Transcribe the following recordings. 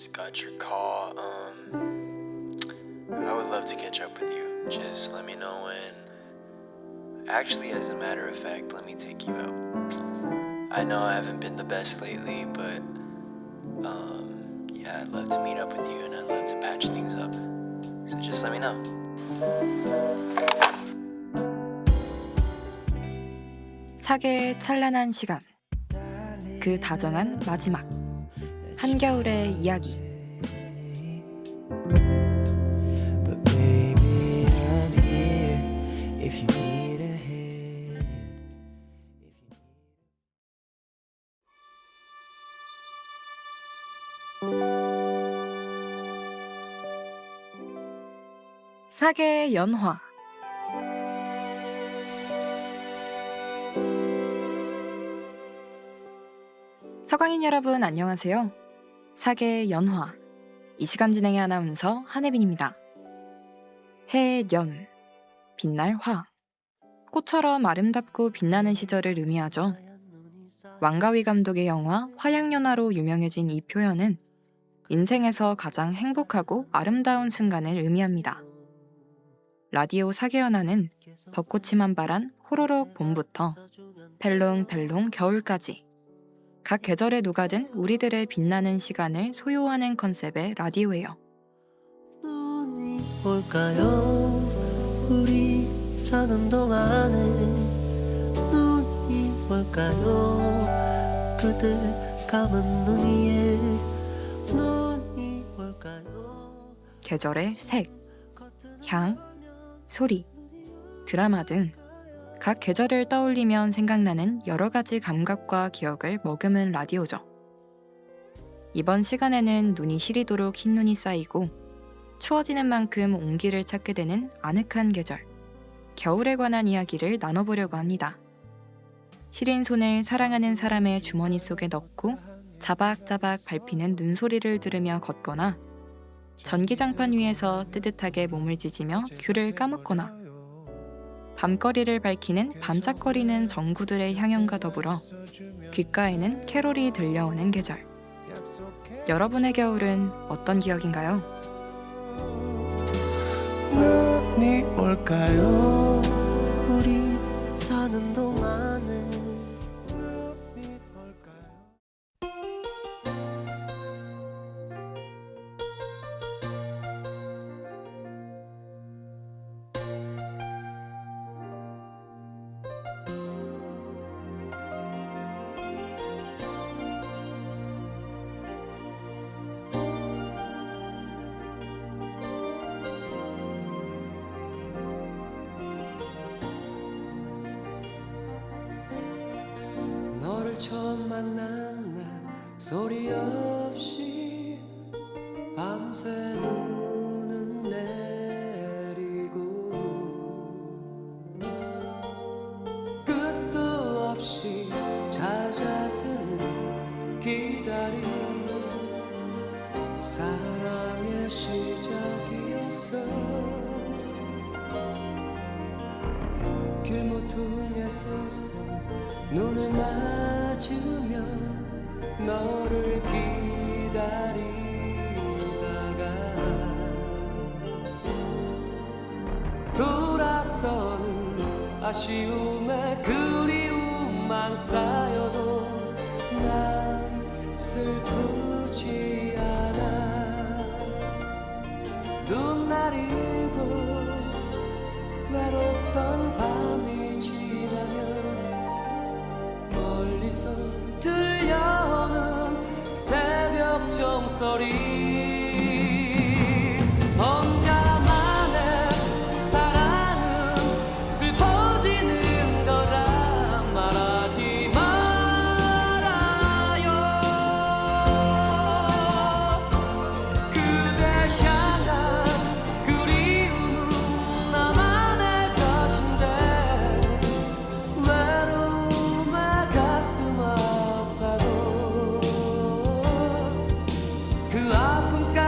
just got your call. I would love to catch up with you. Just let me know when. Actually, as a matter of fact, let me take you out. I know I haven't been the best lately, but yeah, I'd love to meet up with you and I'd love to patch things up. So just let me know. 사계의 찬란한 시간, 그 다정한 마지막, 한겨울의 이야기. But baby, I'm here if you need a hand. 사계의 연화. 서강인 여러분 안녕하세요. 사계의 연화. 이 시간 진행의 아나운서 한혜빈입니다. 해의 연, 빛날 화. 꽃처럼 아름답고 빛나는 시절을 의미하죠. 왕가위 감독의 영화 화양연화로 유명해진 이 표현은 인생에서 가장 행복하고 아름다운 순간을 의미합니다. 라디오 사계연화는 벚꽃이 만발한 호로록 봄부터 벨롱벨롱 겨울까지 각 계절에 녹아든 우리들의 빛나는 시간을 소요하는 컨셉의 라디오예요. 눈이 올까요? 우리 자는 동안에 눈이 올까요? 그대 감은 눈 위에 눈이 올까요? 계절의 색, 향, 소리, 드라마 등 각 계절을 떠올리면 생각나는 여러 가지 감각과 기억을 머금은 라디오죠. 이번 시간에는 눈이 시리도록 흰눈이 쌓이고 추워지는 만큼 온기를 찾게 되는 아늑한 계절, 겨울에 관한 이야기를 나눠보려고 합니다. 시린 손을 사랑하는 사람의 주머니 속에 넣고 자박자박 밟히는 눈소리를 들으며 걷거나 전기장판 위에서 뜨뜻하게 몸을 찢으며 귤을 까먹거나 밤거리를 밝히는 반짝거리는 전구들의 향연과 더불어 귓가에는 캐롤이 들려오는 계절. 여러분의 겨울은 어떤 기억인가요? 눈이 올까요? 우리 자는 동안에 눈이 올까요? 너를 처음 만난 날 소리 없이 밤새 눈은 내리고 끝도 없이 잦아드는 기다림 사랑의 시작이었어 길모퉁에 섰어 눈을 맞으며 너를 기다리다가 돌아서는 아쉬움에 그리움만 쌓여도 난 슬프지 않아 눈 내리고 외롭던 밤이 지나면 멀리서 들려오는 새벽 종소리 혼자만의 사랑은 슬퍼지는 거라 말하지 말아요 그대 향한 그리움은 나만의 것인데 외로움에 가슴 아파도 그 아픔까지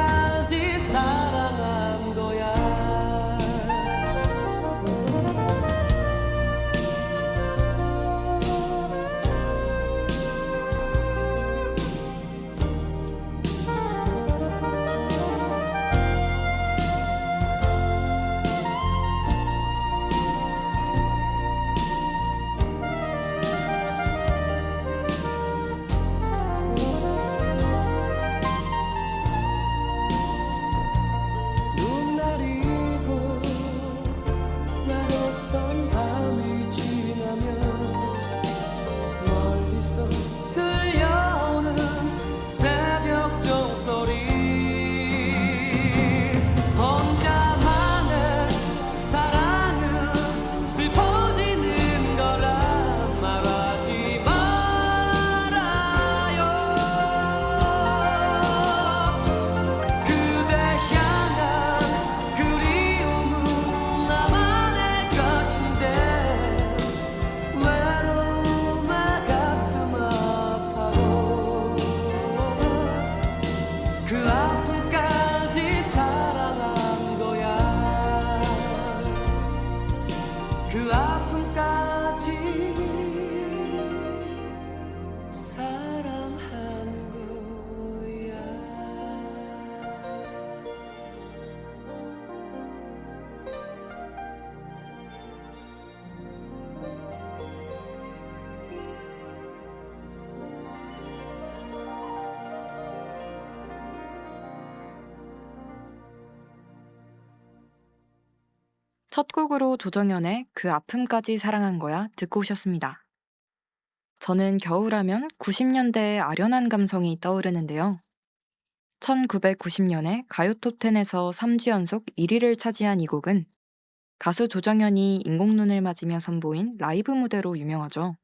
첫 곡으로 조정연의 그 아픔까지 사랑한 거야 듣고 오셨습니다. 저는 겨울하면 90년대의 아련한 감성이 떠오르는데요. 1990년에 가요톱10에서 3주 연속 1위를 차지한 이 곡은 가수 조정연이 인공눈을 맞으며 선보인 라이브 무대로 유명하죠.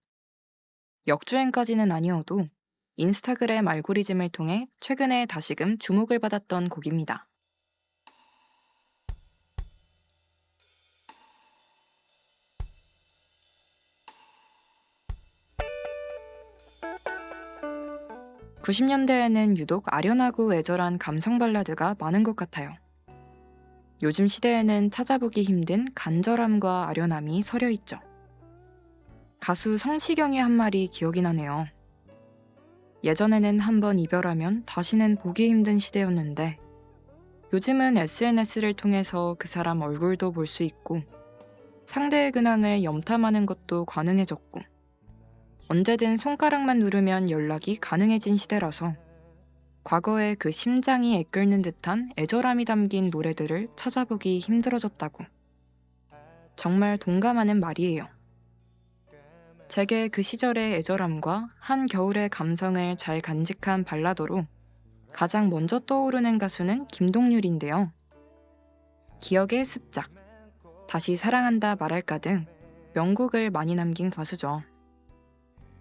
역주행까지는 아니어도 인스타그램 알고리즘을 통해 최근에 다시금 주목을 받았던 곡입니다. (90년대에는) 유독 아련하고 애절한 감성 발라드가 많은 것 같아요. 요즘 시대에는 찾아보기 힘든 간절함과 아련함이 서려있죠. 가수 성시경의 한 말이 기억이 나네요. 예전에는 한번 이별하면 다시는 보기 힘든 시대였는데 요즘은 SNS를 통해서 그 사람 얼굴도 볼 수 있고 상대의 근황을 염탐하는 것도 가능해졌고 언제든 손가락만 누르면 연락이 가능해진 시대라서 과거의 그 심장이 애끓는 듯한 애절함이 담긴 노래들을 찾아보기 힘들어졌다고. 정말 동감하는 말이에요. 제게 그 시절의 애절함과 한겨울의 감성을 잘 간직한 발라더로 가장 먼저 떠오르는 가수는 김동률인데요. 기억의 습작, 다시 사랑한다 말할까 등 명곡을 많이 남긴 가수죠.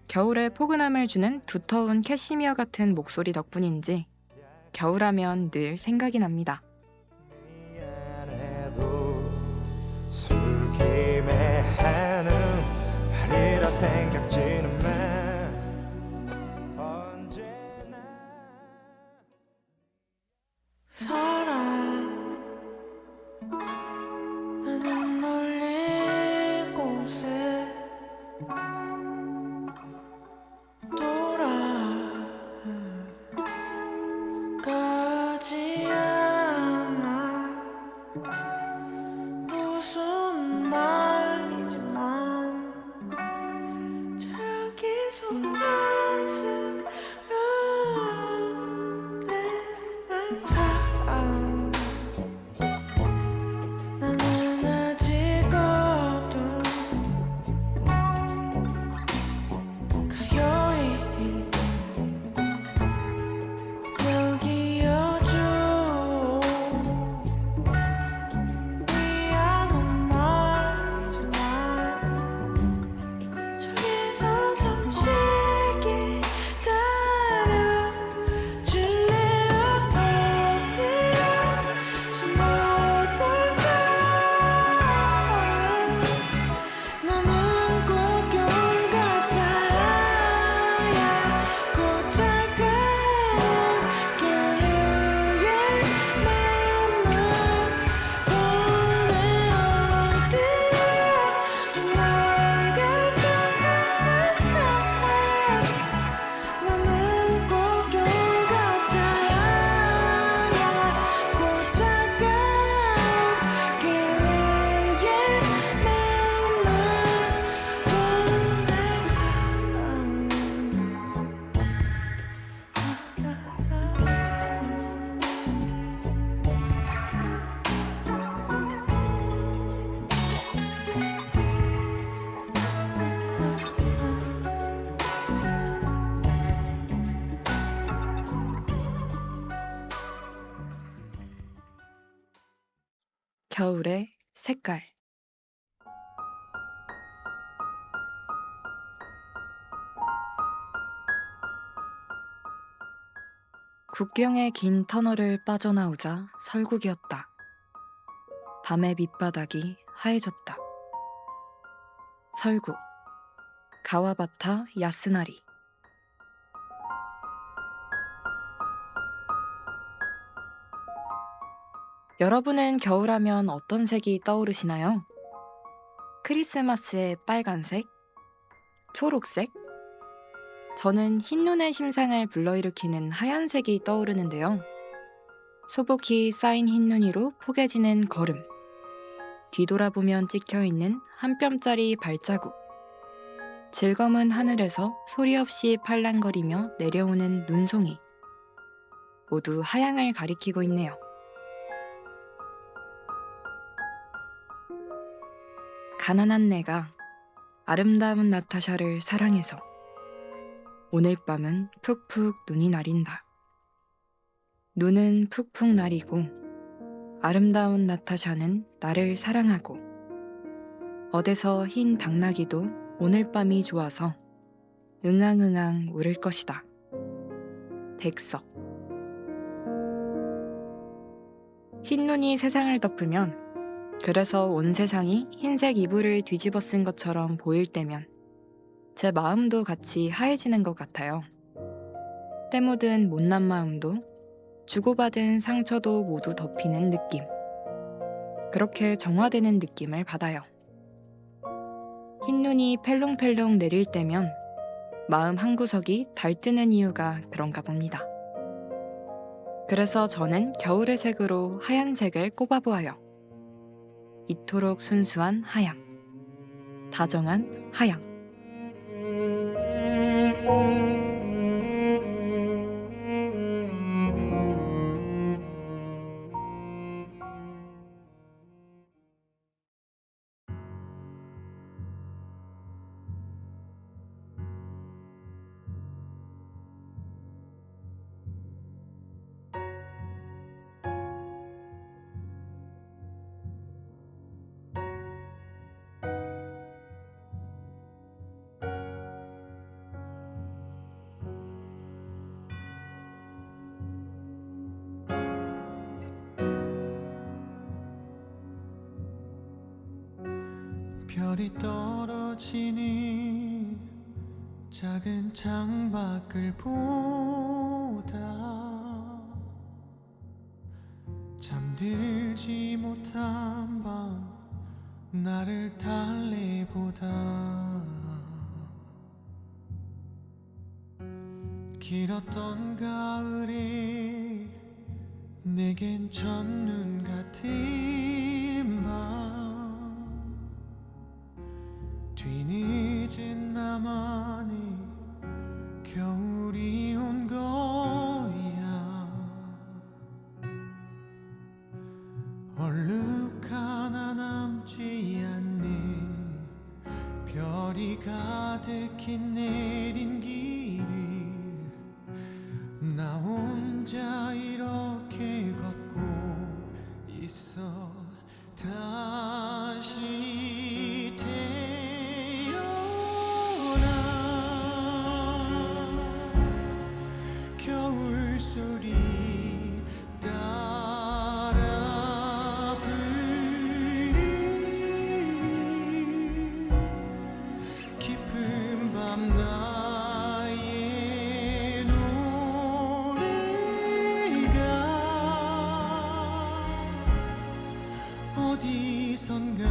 겨울에 포근함을 주는 두터운 캐시미어 같은 목소리 덕분인지 겨울하면 늘 생각이 납니다. 미안해도 술김에 하는 말이라 생각지는 마 언제나 사랑 나는 멀리 곳에 돌아가지 않아 무슨 말이지만 저기서 연습하는 사랑 나는 아직 어둠 가요이 여기여줘 미안한 말이지만 저기서 잠시 기다려줄래 어디야 숨어볼까 나는 꼭 겨울 같아야 곧 차가운 겨울의 맘을 보내 어디야 도망갈까 나는 꼭 겨울 같아야 곧 차가운 겨울의 맘을 보내 겨울의 색깔. 국경의 긴 터널을 빠져나오자 설국이었다. 밤의 밑바닥이 하얘졌다. 설국, 가와바타 야스나리. 여러분은 겨울하면 어떤 색이 떠오르시나요? 크리스마스의 빨간색? 초록색? 저는 흰눈의 심상을 불러일으키는 하얀색이 떠오르는데요. 소복히 쌓인 흰눈이로 포개지는 걸음. 뒤돌아보면 찍혀있는 한 뼘짜리 발자국. 질검은 하늘에서 소리 없이 팔랑거리며 내려오는 눈송이. 모두 하양을 가리키고 있네요. 가난한 내가 아름다운 나타샤를 사랑해서 오늘 밤은 푹푹 눈이 내린다. 눈은 푹푹 내리고 아름다운 나타샤는 나를 사랑하고 어디서 흰 당나귀도 오늘 밤이 좋아서 응앙응앙 울을 것이다. 백석. 흰 눈이 세상을 덮으면 그래서 온 세상이 흰색 이불을 뒤집어 쓴 것처럼 보일 때면 제 마음도 같이 하얘지는 것 같아요. 때 묻은 못난 마음도 주고받은 상처도 모두 덮이는 느낌. 그렇게 정화되는 느낌을 받아요. 흰 눈이 펠롱펠롱 내릴 때면 마음 한구석이 달뜨는 이유가 그런가 봅니다. 그래서 저는 겨울의 색으로 하얀색을 꼽아보아요. 이토록 순수한 하양, 다정한 하양. 별이 떨어지니 작은 창밖을 보다 잠들지 못한 밤 나를 달래보다 길었던 가을이 내겐 첫눈 같은 밤 뒤늦은 나만의 겨울이 온 거야. 얼룩 하나 남지 않는 별이 가득히 내린 길을 나 혼자 이렇게 걷고 있어. 다시 겨울 소리 따라 부르는 깊은 밤 나의 노래가 어디선가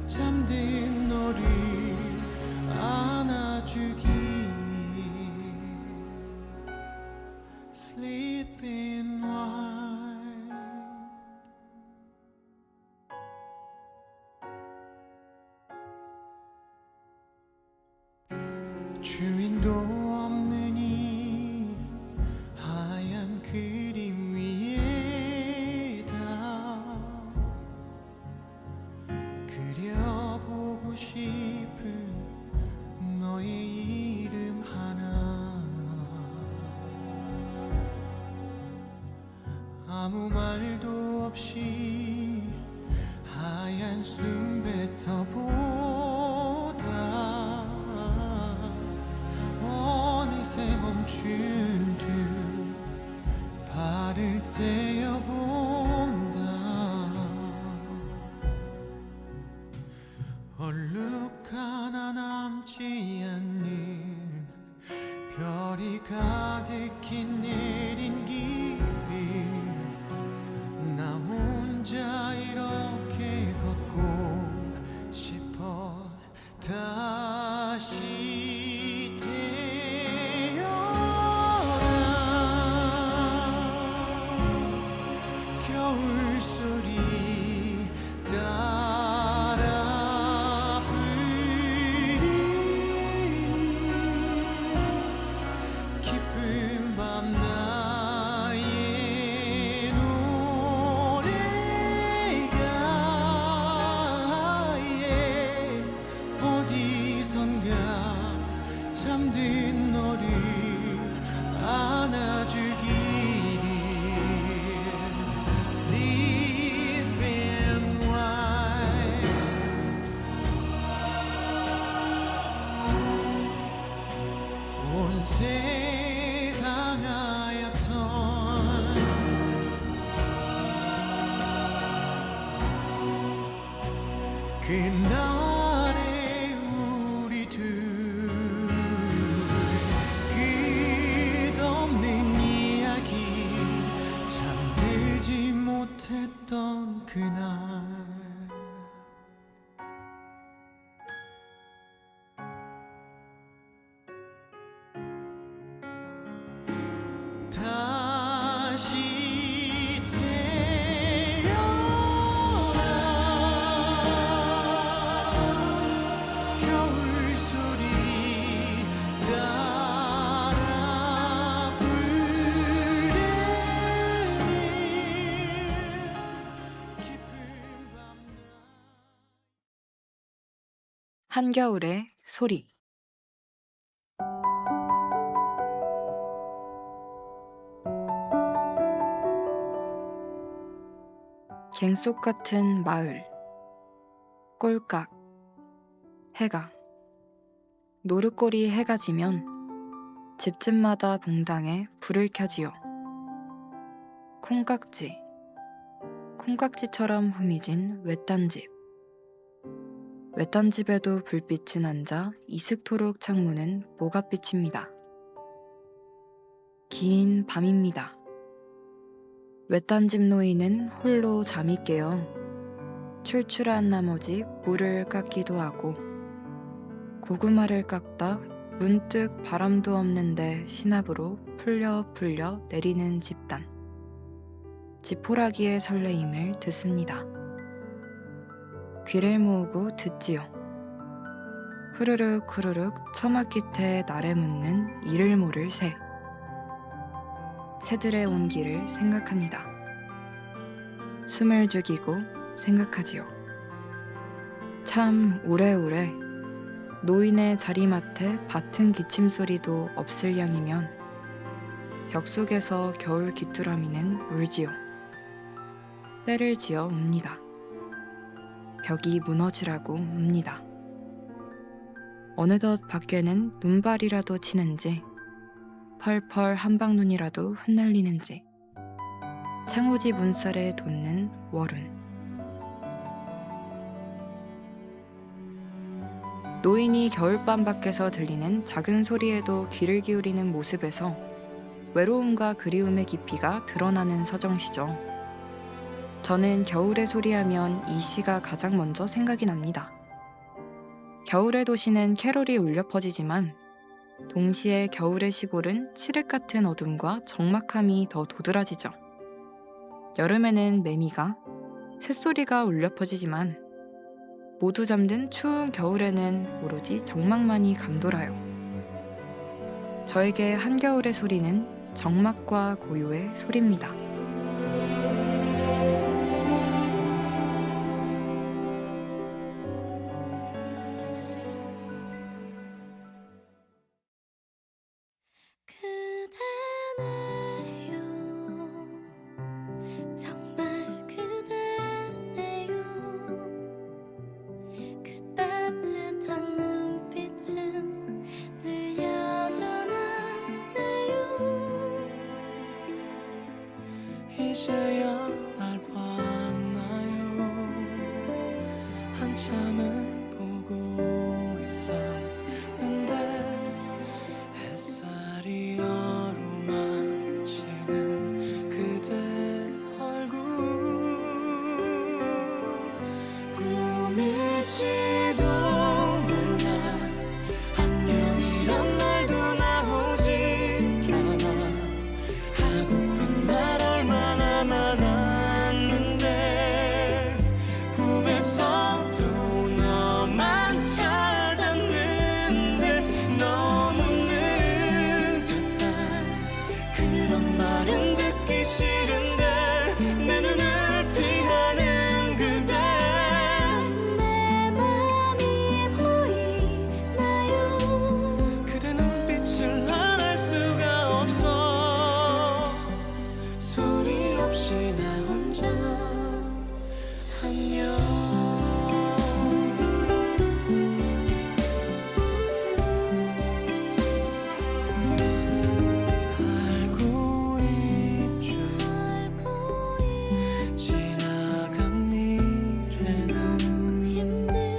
잠든 너를 안아주기 Sleeping white 주인도 없는 이 하얀 그림 위에다 그려보고 싶은 너의 이름 하나 아무 말도 없이 하얀 숨뱉어보다 어느새 멈춘 두 발을 떼어본다 얼룩 하나 남지 않는 별이 가득히 내린 길을 나 혼자 이렇게 걷고 싶어. 다시 태어나 그날의 우리 둘 끝없는 이야기 잠들지 못했던 그날 다시 태어나 겨울 소리 따라 부르는 깊은 밤 한겨울의 소리. 갱속 같은 마을. 꼴깍. 해가. 노릇꼬리 해가 지면 집집마다 봉당에 불을 켜지요. 콩깍지. 콩깍지처럼 흐미진 외딴 집. 외딴 집에도 불빛은 앉아 이슥토록 창문은 모갓빛입니다. 긴 밤입니다. 외딴 집 노인은 홀로 잠이 깨어 출출한 나머지 물을 깎기도 하고 고구마를 깎다 문득 바람도 없는데 시납으로 풀려 내리는 집단. 지푸라기의 설레임을 듣습니다. 귀를 모으고 듣지요. 흐르륵 흐르륵 처마 끝에 나래 묻는 이를 모를 새. 새들의 온기를 생각합니다. 숨을 죽이고 생각하지요. 참 오래오래 노인의 자리맡에 밭은 기침 소리도 없을 양이면 벽 속에서 겨울 귀뚜라미는 울지요. 때를 지어 웁니다. 벽이 무너지라고 웁니다. 어느덧 밖에는 눈발이라도 치는지 펄펄 한방눈이라도 흩날리는지 창호지 문살에 돋는 월운. 노인이 겨울밤 밖에서 들리는 작은 소리에도 귀를 기울이는 모습에서 외로움과 그리움의 깊이가 드러나는 서정시죠. 저는 겨울의 소리하면 이 시가 가장 먼저 생각이 납니다. 겨울의 도시는 캐롤이 울려 퍼지지만 동시에 겨울의 시골은 칠흑 같은 어둠과 적막함이 더 도드라지죠. 여름에는 매미가, 새소리가 울려 퍼지지만 모두 잠든 추운 겨울에는 오로지 적막만이 감돌아요. 저에게 한겨울의 소리는 적막과 고요의 소리입니다. 그대네요 정말 그대네요 그 따뜻한 눈빛은 늘 여전하네요 이제야 날 봤나요 한참을 보고 있었는데 햇살이 어루만지는 그대 얼굴 꿈일지도 몰라 안녕이란 말도 나오지 않아 하고픈 말 얼마나 많았는데 꿈에서도 너만 찾았는데 너무 늦었다 그런 말은 듣기 싫은데 내 눈을 피하는 그대 내 맘이 보이나요 그대 눈빛을 난 알 수가 없어 소리 없이 나 혼자 안녕 알고 있죠 알고 있어 지나간 일에 너무 힘들어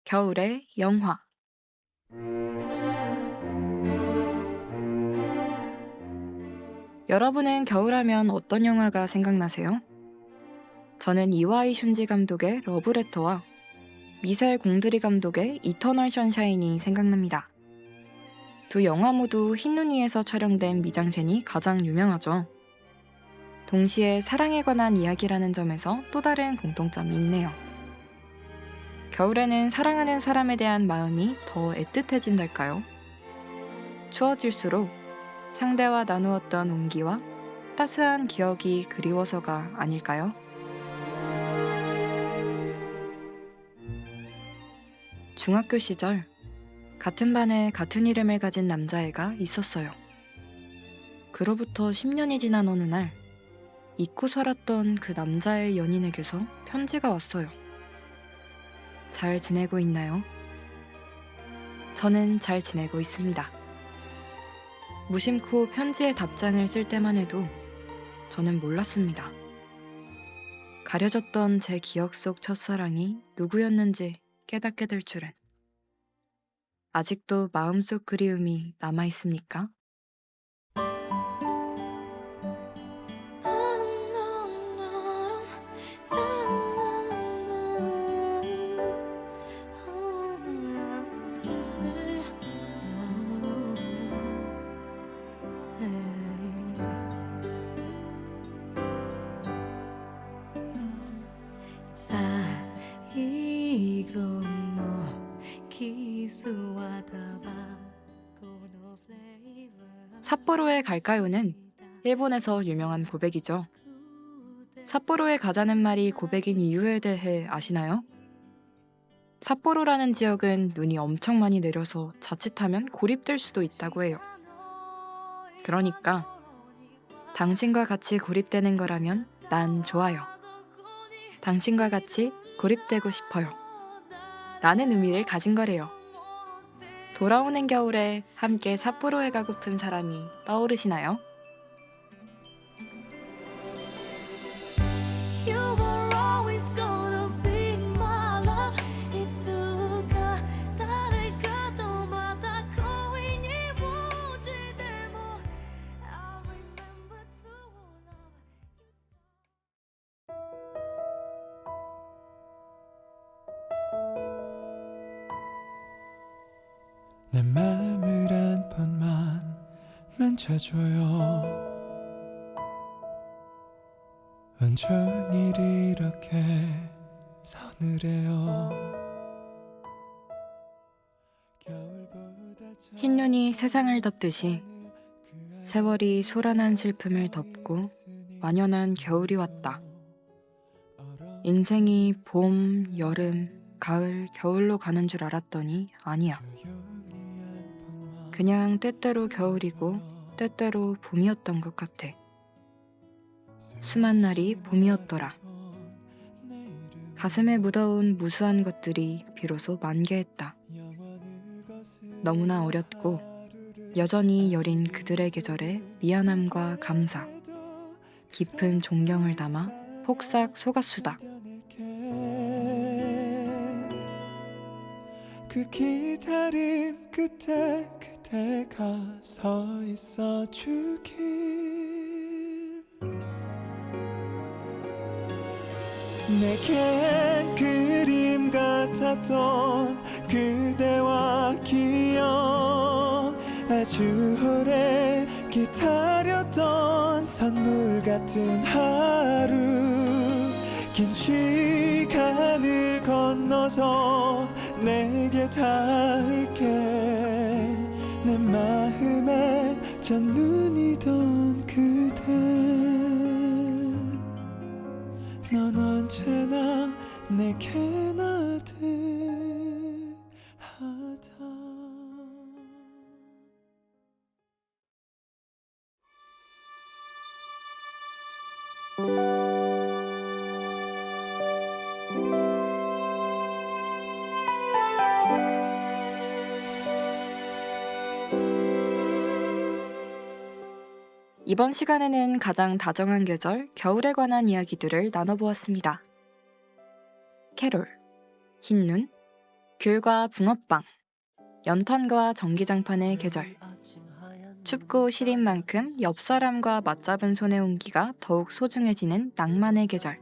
겨울의 영화. 여러분은 겨울하면 어떤 영화가 생각나세요? 저는 이와이 슌지 감독의 러브레터와 미셀 공드리 감독의 이터널 션샤인이 생각납니다. 두 영화 모두 흰눈 위에서 촬영된 미장센이 가장 유명하죠. 동시에 사랑에 관한 이야기라는 점에서 또 다른 공통점이 있네요. 겨울에는 사랑하는 사람에 대한 마음이 더 애틋해진달까요? 추워질수록 상대와 나누었던 온기와 따스한 기억이 그리워서가 아닐까요? 중학교 시절 같은 반에 같은 이름을 가진 남자애가 있었어요. 그로부터 10년이 지난 어느 날 잊고 살았던 그 남자의 연인에게서 편지가 왔어요. 잘 지내고 있나요? 저는 잘 지내고 있습니다. 무심코 편지의 답장을 쓸 때만 해도 저는 몰랐습니다. 가려졌던 제 기억 속 첫사랑이 누구였는지 깨닫게 될 줄은. 아직도 마음속 그리움이 남아있습니까? 삿포로에 갈까요는 일본에서 유명한 고백이죠. 삿포로에 가자는 말이 고백인 이유에 대해 아시나요? 삿포로라는 지역은 눈이 엄청 많이 내려서 자칫하면 고립될 수도 있다고 해요. 그러니까 당신과 같이 고립되는 거라면 난 좋아요. 당신과 같이 고립되고 싶어요. 라는 의미를 가진 거래요. 돌아오는 겨울에 함께 삿포로에 가고픈 사람이 떠오르시나요? 내 맘을 한 번만 만져줘요. 온종일 이렇게 서늘해요. 흰눈이 세상을 덮듯이 세월이 소란한 슬픔을 덮고 완연한 겨울이 왔다. 인생이 봄, 여름, 가을, 겨울로 가는 줄 알았더니 아니야. 그냥 때때로 겨울이고 때때로 봄이었던 것 같아. 수만 날이 봄이었더라. 가슴에 묻어온 무수한 것들이 비로소 만개했다. 너무나 어렸고 여전히 여린 그들의 계절에 미안함과 감사, 깊은 존경을 담아 폭삭 속았수다. 그 기다림 끝에 그대가 서 있어 주길. 내겐 그림 같았던 그대와 기억, 아주 오래 기다렸던 선물 같은 하루. 긴 시간을 건너서 내게 닿을게. 내 마음에 첫눈이던 그대, 넌 언제나 내게 나듯하다. 이번 시간에는 가장 다정한 계절, 겨울에 관한 이야기들을 나눠보았습니다. 캐롤, 흰눈, 귤과 붕어빵, 연탄과 전기장판의 계절. 춥고 시린 만큼 옆 사람과 맞잡은 손의 온기가 더욱 소중해지는 낭만의 계절.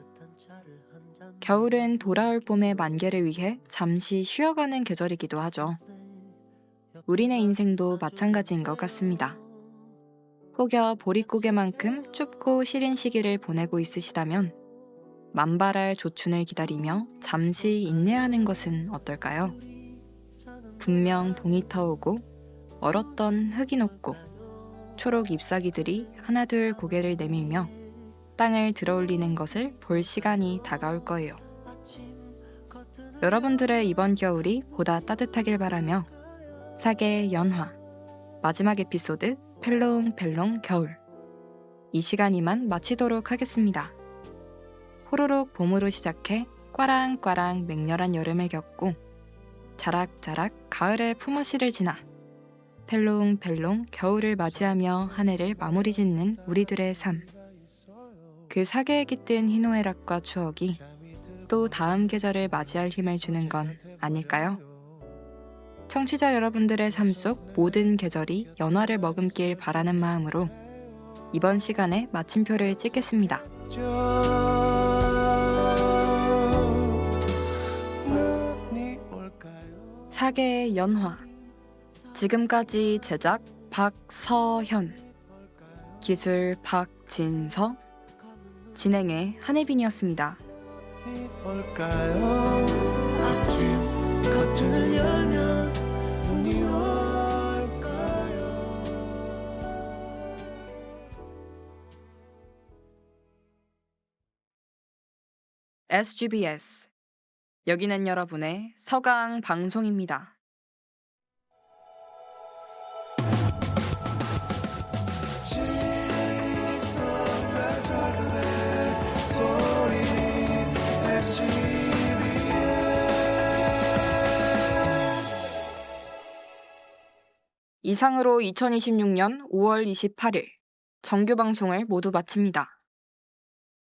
겨울은 돌아올 봄의 만개를 위해 잠시 쉬어가는 계절이기도 하죠. 우리네 인생도 마찬가지인 것 같습니다. 혹여 보릿고개만큼 춥고 시린 시기를 보내고 있으시다면 만발할 조춘을 기다리며 잠시 인내하는 것은 어떨까요? 분명 동이 타오고 얼었던 흙이 녹고 초록 잎사귀들이 하나둘 고개를 내밀며 땅을 들어올리는 것을 볼 시간이 다가올 거예요. 여러분들의 이번 겨울이 보다 따뜻하길 바라며 사계 연화 마지막 에피소드 펠롱펠롱 겨울 이 시간이만 마치도록 하겠습니다. 호로록 봄으로 시작해 꽈랑꽈랑 맹렬한 여름을 겪고 자락자락 가을의 품어시를 지나 펠롱펠롱 겨울을 맞이하며 한 해를 마무리 짓는 우리들의 삶. 그 사계에 깃든 희노애락과 추억이 또 다음 계절을 맞이할 힘을 주는 건 아닐까요? 청취자 여러분들의 삶 속 모든 계절이 연화를 머금길 바라는 마음으로 이번 시간에 마침표를 찍겠습니다. 사계의 연화. 지금까지 제작 박서현, 기술 박진서, 진행의 한혜빈이었습니다. 올까요? 아침 커튼을 열면 눈이 올까요? SGBS. 여기는 여러분의 서강 방송입니다. 이상으로 2026년 5월 28일 정규 방송을 모두 마칩니다.